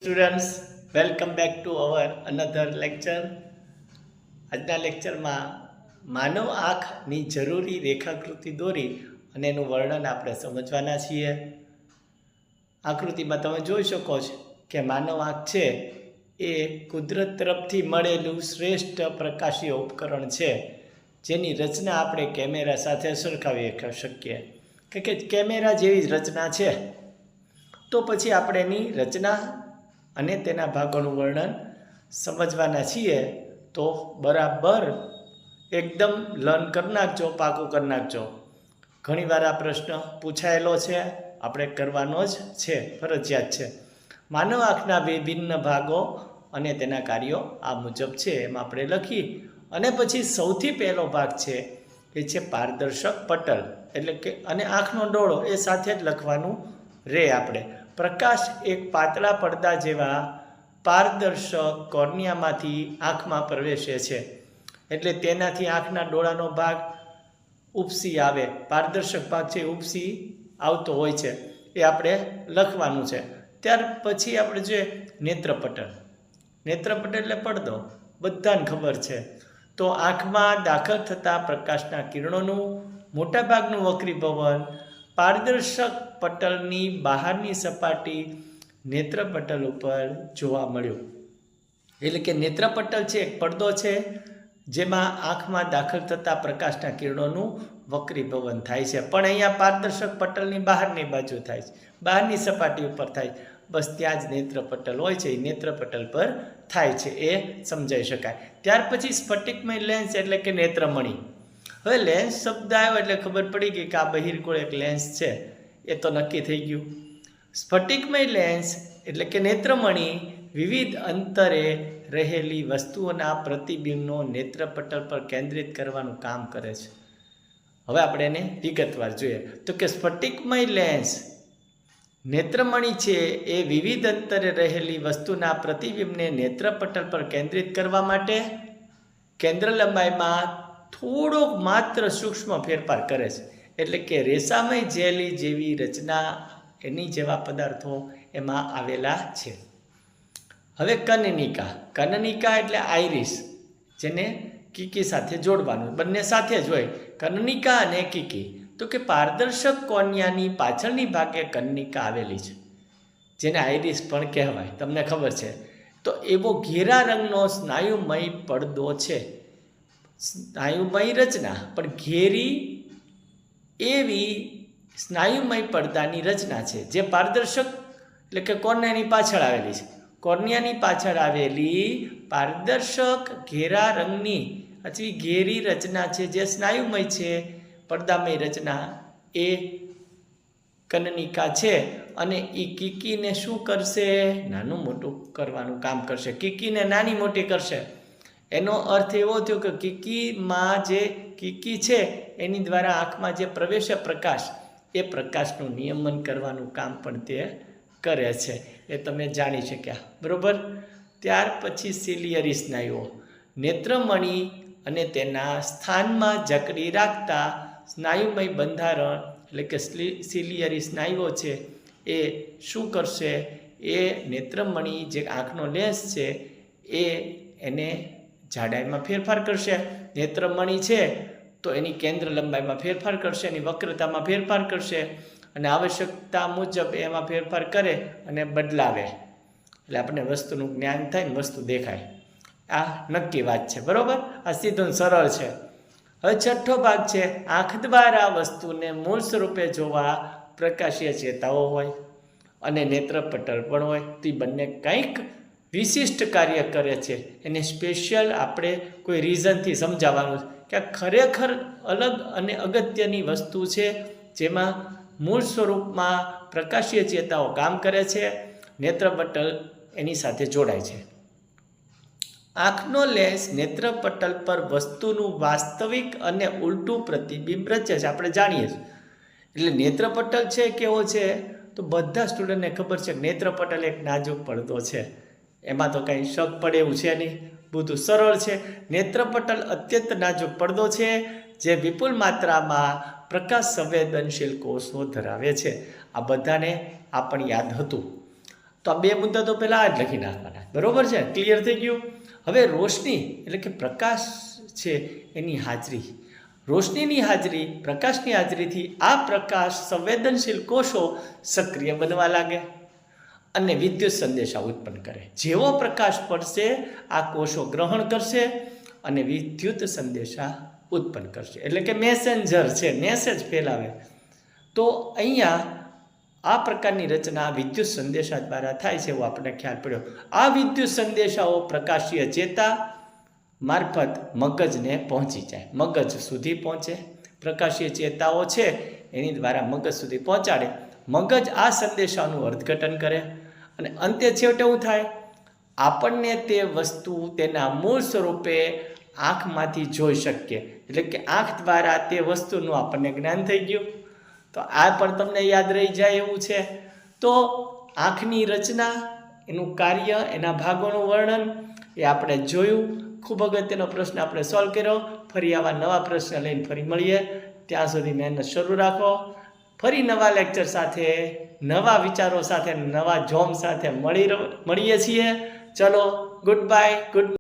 Students, welcome back to our another lecture. આજના લેક્ચરમાં માનવ આંખની જરૂરી રેખાકૃતિ દોરી અને એનું વર્ણન આપણે સમજવાના છીએ. આકૃતિમાં તમે જોઈ શકો છો કે માનવ આંખ છે એ કુદરત તરફથી મળેલું શ્રેષ્ઠ પ્રકાશીય ઉપકરણ છે, જેની રચના આપણે કેમેરા સાથે સરખાવી શકીએ કે કેમેરા જેવી રચના છે. તો પછી આપણે એની રચના અને તેના ભાગોનું વર્ણન સમજવાના છીએ. તો બરાબર એકદમ લર્ન કરી નાખજો, પાકું કરી નાખજો. ઘણીવાર આ પ્રશ્ન પૂછાયેલો છે, આપણે કરવાનો જ છે, ફરજિયાત છે. માનવ આંખના વિભિન્ન ભાગો અને તેના કાર્યો આ મુજબ છે, એમ આપણે લખી. અને પછી સૌથી પહેલો ભાગ છે એ છે પારદર્શક પટલ, એટલે કે અને આંખનો ડોળો એ સાથે જ લખવાનું રે આપણે. પ્રકાશ એક પાતળા પડદા જેવા પારદર્શક કોર્નિયામાંથી આંખમાં પ્રવેશે છે, એટલે તેનાથી આંખના ડોળાનો ભાગ ઉપસી આવે. પારદર્શક ભાગ છે ઉપસી આવતો હોય છે, એ આપણે લખવાનું છે. ત્યાર પછી આપણે જોઈએ નેત્રપટલ. નેત્રપટલ એટલે પડદો, બધાને ખબર છે. તો આંખમાં દાખલ થતા પ્રકાશના કિરણોનું મોટાભાગનું વક્રીભવન પારદર્શક પટલની બહારની સપાટી નેત્રપટલ ઉપર જોવા મળ્યું. એટલે કે નેત્રપટલ છે એક પડદો છે, જેમાં આંખમાં દાખલ થતા પ્રકાશના કિરણોનું વક્રીભવન થાય છે. પણ અહીંયા પારદર્શક પટલની બહારની બાજુ થાય છે, બહારની સપાટી ઉપર થાય. બસ ત્યાં જ નેત્રપટલ હોય છે, એ નેત્રપટલ પર થાય છે, એ સમજાઈ શકાય. ત્યાર પછી સ્ફટિકમય લેન્સ એટલે કે નેત્રમણી. હવે લેન્સ શબ્દ આવ્યો એટલે ખબર પડી ગઈ કે આ બહિર્ગોળ એક લેન્સ છે, એ તો નક્કી થઈ ગયું. સ્ફટિકમય લેન્સ એટલે કે નેત્રમણી વિવિધ અંતરે રહેલી વસ્તુઓના પ્રતિબિંબનો નેત્રપટલ પર કેન્દ્રિત કરવાનું કામ કરે છે. હવે આપણે એને વિગતવાર જોઈએ. તો કે સ્ફટિકમય લેન્સ નેત્રમણી છે એ વિવિધ અંતરે રહેલી વસ્તુના પ્રતિબિંબને નેત્રપટલ પર કેન્દ્રિત કરવા માટે કેન્દ્ર લંબાઈમાં થોડોક માત્ર સૂક્ષ્મ ફેરફાર કરે છે. એટલે કે રેસામય જેલી જેવી રચના એની જેવા પદાર્થો એમાં આવેલા છે. હવે કનનિકા. કનનિકા એટલે આઈરિસ, જેને કીકી સાથે જોડવાનું, બંને સાથે જ હોય, કનનિકા અને કીકી. તો કે પારદર્શક કોર્નિયાની પાછળની ભાગે કનનિકા આવેલી છે, જેને આઈરિસ પણ કહેવાય, તમને ખબર છે. તો એવો ઘેરા રંગનો સ્નાયુમય પડદો છે. સ્નાયુમય રચના, પણ ઘેરી એવી સ્નાયુમય પડદાની રચના છે, જે પારદર્શક એટલે કે કોર્નિયાની પાછળ આવેલી છે. કોર્નિયાની પાછળ આવેલી પારદર્શક ઘેરા રંગની અથવા ઘેરી રચના છે, જે સ્નાયુમય છે, પડદામય રચના, એ કનનિકા છે. અને એ કીકીને શું કરશે? નાનું મોટું કરવાનું કામ કરશે. કીકીને નાની મોટી કરશે. એનો અર્થ એવો થયો કે કીકીમાં જે કીકી છે એની દ્વારા આંખમાં જે પ્રવેશે પ્રકાશ, એ પ્રકાશનું નિયમન કરવાનું કામ પણ તે કરે છે, એ તમે જાણી શક્યા, બરાબર. ત્યાર પછી સિલિયરી સ્નાયુઓ. નેત્રમણી અને તેના સ્થાનમાં જકડી રાખતા સ્નાયુમય બંધારણ એટલે કે સિલિયરી સ્નાયુઓ છે, એ શું કરશે? એ નેત્રમણી જે આંખનો લેન્સ છે એને જાડાઈમાં ફેરફાર કરશે. નેત્રમણી છે તો એની કેન્દ્ર લંબાઈમાં ફેરફાર કરશે, એની વક્રતામાં ફેરફાર કરશે, અને આવશ્યકતા મુજબ એમાં ફેરફાર કરે અને બદલાવે, એટલે આપણને વસ્તુનું જ્ઞાન થાય ને વસ્તુ દેખાય. આ નક્કી વાત છે, બરાબર. આ સીધું સરળ છે. હવે છઠ્ઠો ભાગ છે આંખ દ્વારા વસ્તુને મૂળ સ્વરૂપે જોવા પ્રકાશીય ચેતાઓ હોય અને નેત્રપટલ પણ હોય. તો એ બંને કંઈક વિશિષ્ટ કાર્ય કરે છે. એને સ્પેશિયલ આપણે કોઈ રીઝનથી સમજાવવાનું કે આ ખરેખર અલગ અને અગત્યની વસ્તુ છે, જેમાં મૂળ સ્વરૂપમાં પ્રકાશીય ચેતાઓ કામ કરે છે, નેત્રપટલ એની સાથે જોડાય છે. આંખનો લેન્સ નેત્રપટલ પર વસ્તુનું વાસ્તવિક અને ઉલટું પ્રતિબિંબ રચે છે, આપણે જાણીએ છીએ. એટલે નેત્રપટલ છે કેવો છે? તો બધા સ્ટુડન્ટને ખબર છે કે નેત્રપટલ એક નાજુક પડદો છે, એમાં તો કંઈ શક પડે એવું છે નહીં, બધું સરળ છે. નેત્રપટલ અત્યંત નાજુક પડદો છે, જે વિપુલ માત્રામાં પ્રકાશ સંવેદનશીલ કોષો ધરાવે છે. આ બધાને આ પણ યાદ હતું. તો આ 2 મુદ્દા તો પહેલાં આ જ લખી નાખવાના, બરોબર છે? ક્લિયર થઈ ગયું? હવે રોશની એટલે કે પ્રકાશ છે એની હાજરી, રોશનીની હાજરી, પ્રકાશની હાજરીથી આ પ્રકાશ સંવેદનશીલ કોષો સક્રિય બનવા લાગે અને વિદ્યુત સંદેશા ઉત્પન્ન કરે. જેવો પ્રકાશ પડશે આ કોષો ગ્રહણ કરશે અને વિદ્યુત સંદેશા ઉત્પન્ન કરશે, એટલે કે મેસેન્જર છે, મેસેજ ફેલાવે. તો અહીંયા આ પ્રકારની રચના વિદ્યુત સંદેશા દ્વારા થાય છે, એવો આપણને ખ્યાલ પડ્યો. આ વિદ્યુત સંદેશાઓ પ્રકાશીય ચેતા મારફત મગજને પહોંચી જાય, મગજ સુધી પહોંચે. પ્રકાશીય ચેતાઓ છે એની દ્વારા મગજ સુધી પહોંચાડે. મગજ આ સંદેશાનું અર્થઘટન કરે અને અંતે છેવટે શું થાય? આપણને તે વસ્તુ તેના મૂળ સ્વરૂપે આંખમાંથી જોઈ શકીએ, એટલે કે આંખ દ્વારા તે વસ્તુનું આપણને જ્ઞાન થઈ ગયું. તો આ પણ તમને યાદ રહી જાય એવું છે. તો આંખની રચના, એનું કાર્ય, એના ભાગોનું વર્ણન એ આપણે જોયું. ખૂબ અગત્યનો પ્રશ્ન આપણે સોલ્વ કર્યો. ફરી આવા નવા પ્રશ્ન લઈને ફરી મળીએ. ત્યાં સુધી મહેનત શરૂ રાખો. ફરી નવા લેક્ચર સાથે, નવા વિચારો સાથે, નવા જોમ સાથે મળીએ છીએ. ચલો, ગુડ બાય, ગુડ